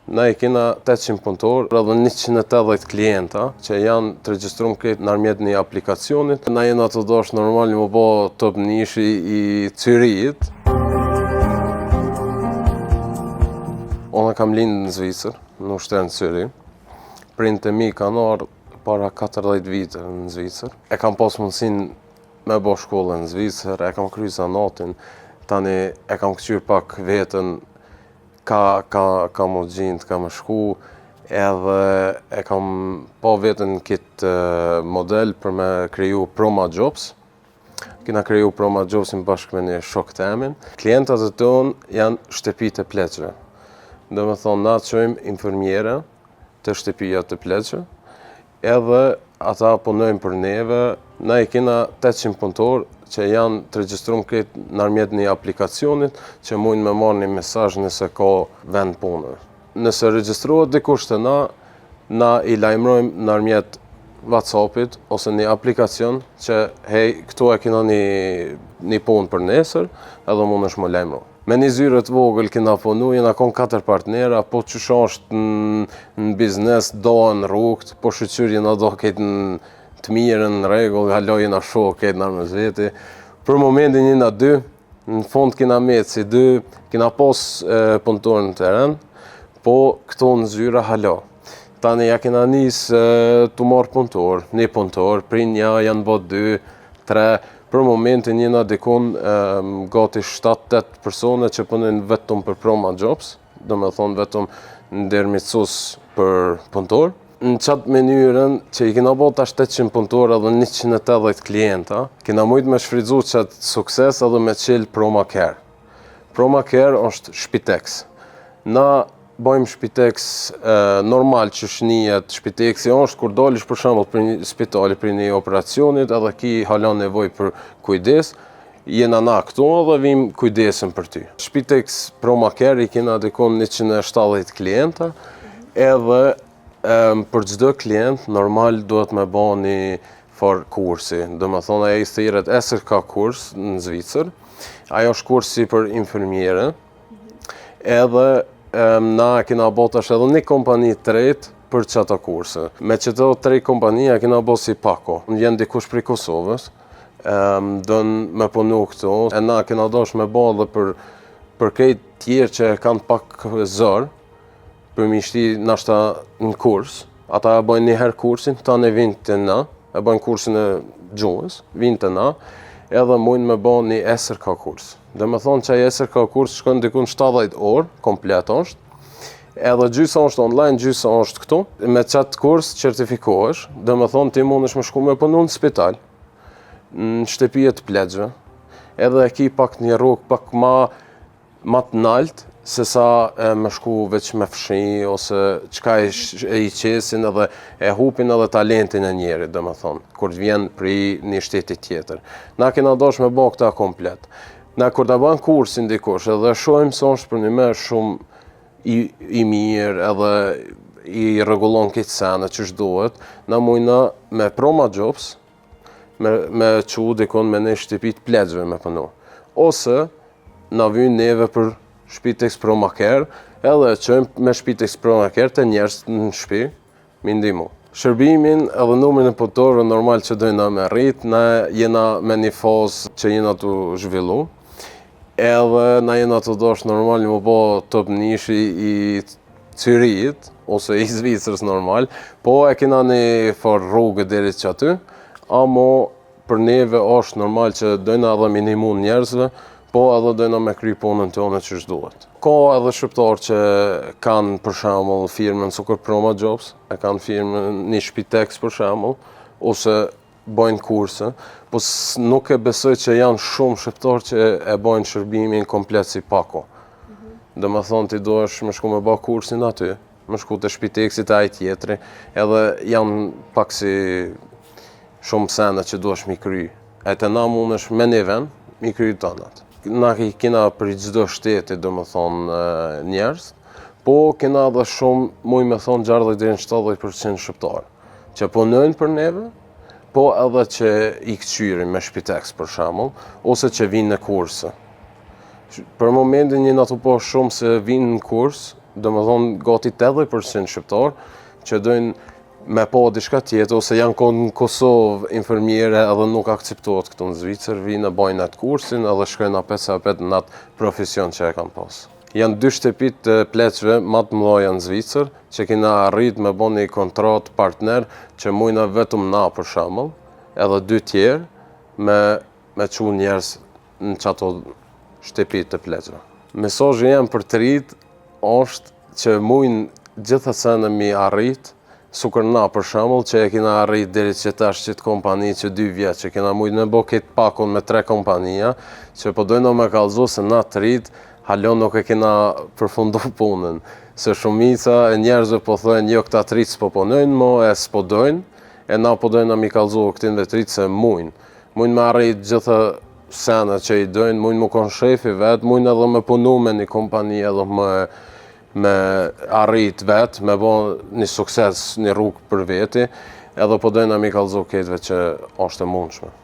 Na i kena 800 punëtor dhe 180 klienta që janë të regjistruar këtë nërmjet një aplikacionit. Na jena të dosh normal më bo top nishi i Cyrit. Unë kam lindë në Zvicër, në ushtërën Cyri. Prindët e mi kanë ardhur para 14 vite në Zvicër. E kam pas mundësin me bo shkollën në Zvicër, e kam kryer zanatin, tani e kam kthyer pak veten, ka më gjindë, ka më shku, edhe e kam pa veten këtë model për me kriju Proma Jobs. Kena kriju Proma Jobsin bashkë me një shok temin. Klientat e tonë janë shtëpitë e pleqve. Do me thonë, na çojmë infermiera të shtëpia të pleqve, edhe ata punojnë për neve. Na i kena 800 punëtor që janë të regjistruar këtë nërmjet një aplikacionit që mujnë me marrë një mesazh nëse ka vend punë. Nëse regjistrohet dikush te na i lajmërojmë nërmjet WhatsAppit ose një aplikacion që hej, këtu e kena një punë për nesër, edhe mund është më lajmëro. Me një zyre të vogël kena punu, jena kon 4 partnera, po qysh është në biznes, do në rrugt, po shqyr jena do këtë në të mirën, në regull, halo jena shoh këtë nërë me zveti. Për momentin jena 2, në fund kena metë si 2, kena pos punëtor në teren, po këto në zyra halo. Tani ja kena njësë të marrë punëtor, një punëtor, prinja janë bot 2, 3, për momentin jena dikon gati 7-8 persone që punojnë vetëm për Proma Jobs, do me thonë vetëm ndërmjetësus për punëtor. Në qatë mënyrën që i kena bot tash 800 punëtor edhe 180 klienta, kena mujtë me shfridzu qatë sukses edhe me qelë Proma Care. Proma Care është Shpitex. Na bojmë Shpitex normal që shnijet. Shpitexi është kur dalish për shembull për një spitali për një operacionit edhe ki halon nevojë për kujdes, jena na këtu edhe vim kujdesim për ty. Shpitex Proma Care i kena dikon 170 klienta, edhe për çdo klient normal duhet me bë një far kursi. Do me thonë ai thirret SRK kurs në Zvicër. Ajo është kursi për infermiere. Edhe na kena bë tash edhe një kompani tretë për çata kurse. Me çeto 3 kompania kena bë si pako. Vjen dikush prej Kosovës, don me punu këtu. E na kena dash me bë edhe për këtë tjerë që kanë pak zor, për mi shti nashta në kurs. Ata e bojnë një herë kursin, ta ne vinë të na, e bojnë kursin e gjuhës, vinë të na, edhe mujnë me bë një SRK kurs. Dhe me thonë që ai SRK kurs shkon dikun 70 orë, komplet është, edhe gjysa është online, gjysa është këtu. Me qatë kurs certifikohesh, dhe me thonë ti mund është me shku me punu në spital, në shtëpijet të pleqve, edhe e ki pak një rrugë pak ma të naltë, se sa me shku veç me fshi, ose qka e i qesin edhe e hupin edhe talentin e njerit, dhe me thonë, kur vjen për një shteti tjetër. Na kena dosh me bë këta komplet. Na kur ta ban kursin dikush edhe shohim se është për një me shumë i mirë edhe i rregullon këtë sene që shduhet, na mujna me Proma Jobs, me qu dikon me një shtëpit pleqve me punu. Ose na vynë neve për Shpitex Proma Care, edhe qëjmë me Shpitex Proma Care të njerës në shpi, mi ndihmu. Shërbimin edhe numrin e punëtorëve normal që dojna me rrit, na jena me një fazë që jena të zhvillu, edhe na jena të dosh normal një më bo top nishi i Cyrit, ose i Zvicrës normal, po e kena një far rrugë deri që aty, amo për neve është normal që dojna edhe minimum njerëzve, po edhe dojna me kry punën tonë që shduhet. Ka edhe shqiptarë që kanë për shembull firmën sukur Proma Jobs, e kanë firmën një Shpitex për shembull, ose bojnë kurse, po nuk e besoj që janë shumë shqiptarë që e bojnë shërbimin komplet si pako. Dhe me thonë ti duhesh me shku me ba kursin aty, me shku të Shpitexit e aj tjetri, edhe janë pak si shumë sene që duhesh mi kry. E të na mund është me një vend, mi kry të anat. Na kena për çdo shteti, do me thonë, njerëz, po kena edhe shumë, muj me thonë 60-70% shqiptarë, që punojnë për neve, po edhe që i këqyrin me Shpitex për shembull, ose që vinë në kurse. Për momentin jena të po shumë se vinë në kurs, domethënë gati 80% shqiptar që dojnë me pa diçka tjetër ose janë konë në Kosovë infermiere edhe nuk akceptohet këtu në Zvicër, vinë bajnë atë kursin edhe shkojnë apet në atë profesion që e kanë pas. Janë 2 shtëpit të pleqve më të mëdha në Zvicër që kena arrit me bo një kontrat partner që mujna vetëm na për shembull, edhe 2 tjerë me çu njerëz në çato shtëpit të pleqve. Mesazhi jam për të rit është që mujnë gjithasene mi arrit, sukur na për shembull që e kena arrit deri që tash që të kompani që 2 vjet që kena mujt me bo këtë pakun me 3 kompania, që po dojnë me kallëzu se na të rit halon nuk e kena përfundu punën. Se shumica e njerëzve po thojnë jo këta të rit s'po punojnë mo e s'po dojnë, e na po dojnë mi kallëzu këtin dhe të rit se mujnë. Mujnë me arrit gjitha senet që i dojnë, mujnë më konë shefi vetë, mujnë edhe me punu me një kompani edhe me arrit vetë, me bo një sukses, një rrugë për veti, edhe po dojnë mi kallëzu këtëve që është e mundshme.